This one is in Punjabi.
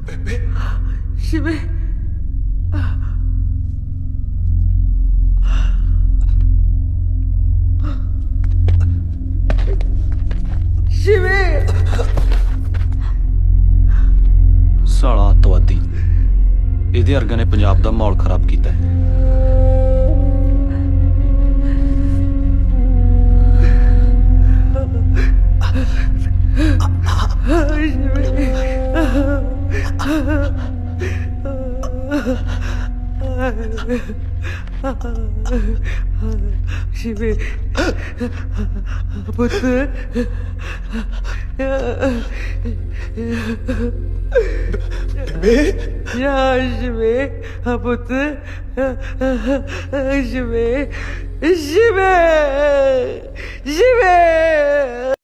ਬੇਬੇ ਸ਼ਿਵੇ ਸ਼ਿਵੇ ਸਾਲਾ ਅੱਤਵਾਦੀ ਇਹਦੇ ਵਰਗਾ ਨੇ ਪੰਜਾਬ ਦਾ ਮਾਹੌਲ ਖਰਾਬ ਕੀਤਾ ਹੈ। ਸ਼ਿਵੇ ਪੁੱਤ ਬੇਬੇ ਯਾ ਸ਼ਿਵੇ ਪੁੱਤ ਸ਼ਿਵੇ ਸ਼ਿਵੇ ਸ਼ਿਵੇ